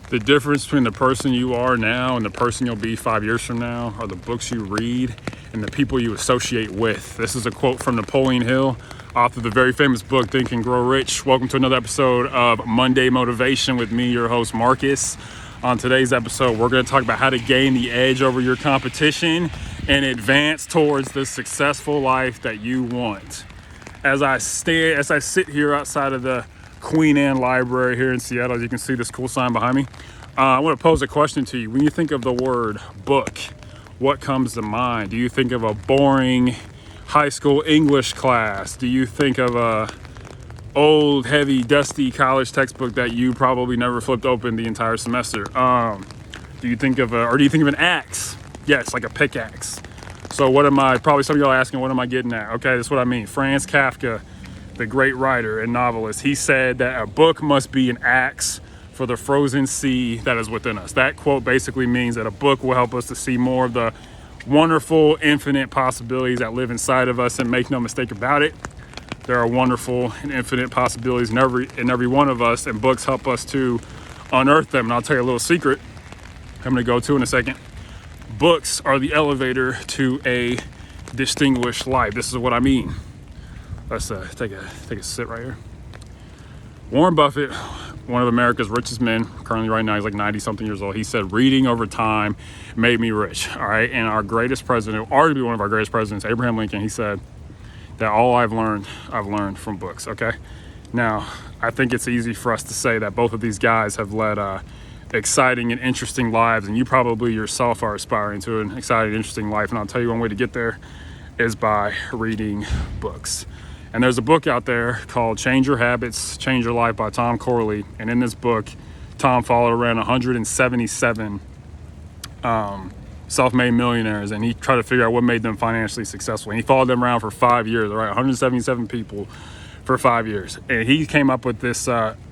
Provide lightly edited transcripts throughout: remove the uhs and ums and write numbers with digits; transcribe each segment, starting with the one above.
The difference between the person you are now and the person you'll be 5 years from now are the books you read and the people you associate with. This is a quote from Napoleon Hill, author of the very famous book, Think and Grow Rich. Welcome to another episode of Monday Motivation with me, your host, Marcus. On today's episode, we're going to talk about how to gain the edge over your competition and advance towards the successful life that you want. As I sit here outside of the Queen Anne Library here in Seattle, as you can see this cool sign behind me, I want to pose a question to you. When you think of the word book, what comes to mind? Do you think of a boring high school English class? Do you think of a old, heavy, dusty college textbook that you probably never flipped open the entire semester? Do you think of an axe? Yes, like a pickaxe. So probably some of y'all are asking, what am I getting at? Okay, that's what I mean. Franz Kafka, the great writer and novelist, he said that a book must be an axe for the frozen sea that is within us. That quote basically means that a book will help us to see more of the wonderful, infinite possibilities that live inside of us. And make no mistake about it, there are wonderful and infinite possibilities in every one of us, and books help us to unearth them. And I'll tell you a little secret I'm going to go to in a second. Books are the elevator to a distinguished life. This is what I mean. Let's take a sit right here. Warren Buffett, one of America's richest men, currently right now, he's like 90 something years old. He said, reading over time made me rich. All right. And our greatest president, arguably one of our greatest presidents, Abraham Lincoln, he said that all I've learned from books. Okay. Now, I think it's easy for us to say that both of these guys have led exciting and interesting lives, and you probably yourself are aspiring to an exciting, interesting life. And I'll tell you one way to get there is by reading books. And there's a book out there called Change Your Habits, Change Your Life by Tom Corley. And in this book, Tom followed around 177 self-made millionaires, and he tried to figure out what made them financially successful. And he followed them around for 5 years, all right, 177 people for 5 years. And he came up with this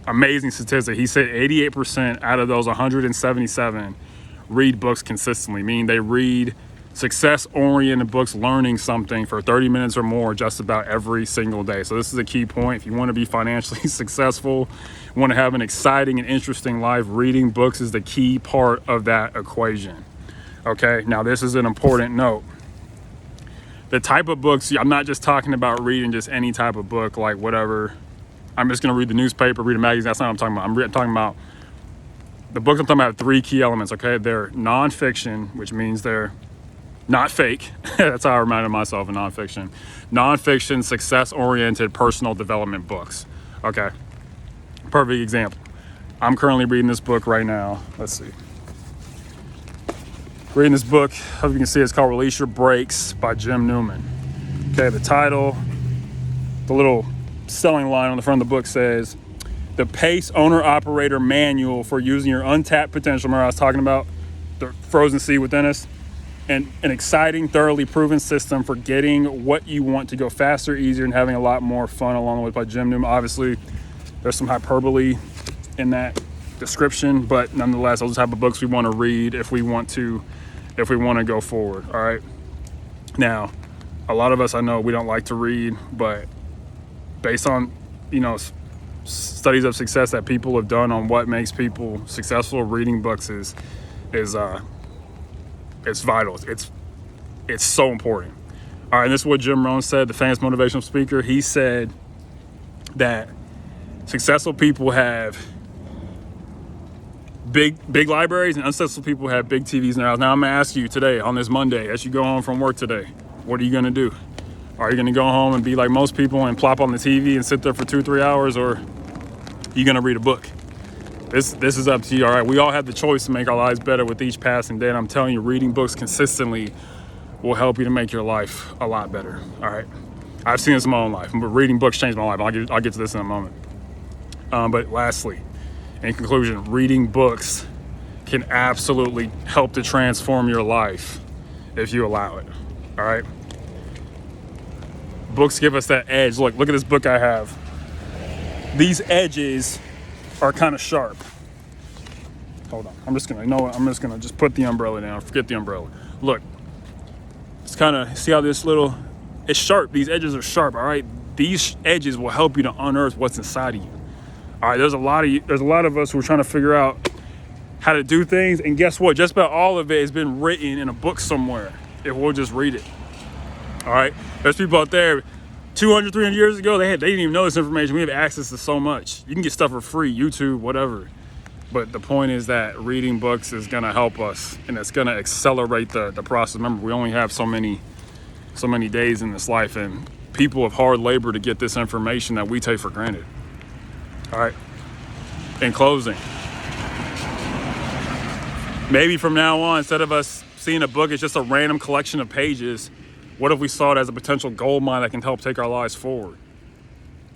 amazing statistic. He said 88% out of those 177 read books consistently, meaning they read success-oriented books, learning something for 30 minutes or more just about every single day. So this is a key point. If you want to be financially successful, you want to have an exciting and interesting life, reading books is the key part of that equation. Okay, now this is an important note. The type of books, I'm not just talking about reading just any type of book, like whatever. I'm just going to read the newspaper, read a magazine. That's not what I'm talking about. I'm talking about the books. I'm talking about three key elements, okay? They're nonfiction, which means they're not fake. That's how I reminded myself of nonfiction. Nonfiction, success-oriented personal development books. Okay, perfect example. I'm currently reading this book right now. Let's see. Reading this book, hope you can see, it's called Release Your Brakes by Jim Newman. Okay, the title, the little selling line on the front of the book says, the Pace Owner-Operator Manual for Using Your Untapped Potential. Remember I was talking about the frozen sea within us? And an exciting, thoroughly proven system for getting what you want to go faster, easier, and having a lot more fun along the way, by Jim Newman. Obviously, there's some hyperbole in that description, but nonetheless, those type of books we want to read if we want to go forward. All right. Now, a lot of us, I know we don't like to read, but based on, studies of success that people have done on what makes people successful, reading books is it's vital. It's so important. All right, and this is what Jim Rohn said, the famous motivational speaker. He said that successful people have big libraries, and unsuccessful people have big TVs in their house. Now, I'm going to ask you today, on this Monday, as you go home from work today, what are you going to do? Are you going to go home and be like most people and plop on the TV and sit there for 2-3 hours, or are you going to read a book? This is up to you. All right, we all have the choice to make our lives better with each passing day, and I'm telling you, reading books consistently will help you to make your life a lot better. All right, I've seen this in my own life, but reading books changed my life. I'll get to this in a moment. But lastly, in conclusion, reading books can absolutely help to transform your life if you allow it. All right, books give us that edge. Look at this book I have. These edges are kind of sharp. Hold on. I'm just gonna just put the umbrella down. Forget the umbrella. Look, it's kind of, see how it's sharp. These edges are sharp. All right. These edges will help you to unearth what's inside of you. All right. There's a lot of us who are trying to figure out how to do things. And guess what? Just about all of it has been written in a book somewhere if we'll just read it. All right? There's people out there 200, 300 years ago, they didn't even know this information. We have access to so much. You can get stuff for free, YouTube, whatever. But the point is that reading books is going to help us, and it's going to accelerate the process. Remember, we only have so many days in this life, and people have hard labor to get this information that we take for granted. All right. In closing, maybe from now on, instead of us seeing a book as just a random collection of pages, what if we saw it as a potential gold mine that can help take our lives forward?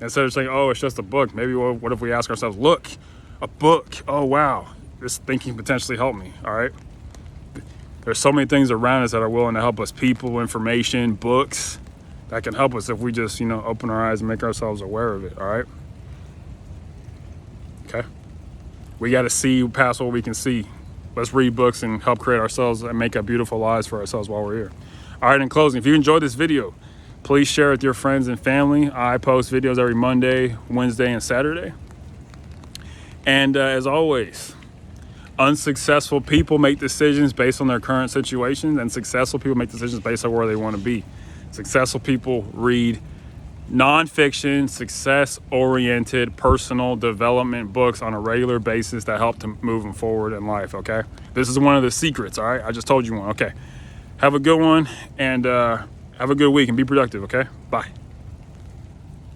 Instead of saying, oh, it's just a book, maybe what if we ask ourselves, look, a book, oh wow, this thinking potentially helped me. All right. There's so many things around us that are willing to help us, people, information, books, that can help us if we just, open our eyes and make ourselves aware of it. All right. Okay. We got to see past what we can see. Let's read books and help create ourselves and make up beautiful lives for ourselves while we're here. All right, in closing, if you enjoyed this video, please share it with your friends and family. I post videos every Monday, Wednesday, and Saturday. And as always, unsuccessful people make decisions based on their current situations, and successful people make decisions based on where they want to be. Successful people read nonfiction, success-oriented personal development books on a regular basis that help to move them forward in life, okay? This is one of the secrets, all right? I just told you one, okay? Have a good one, and have a good week, and be productive, okay? Bye.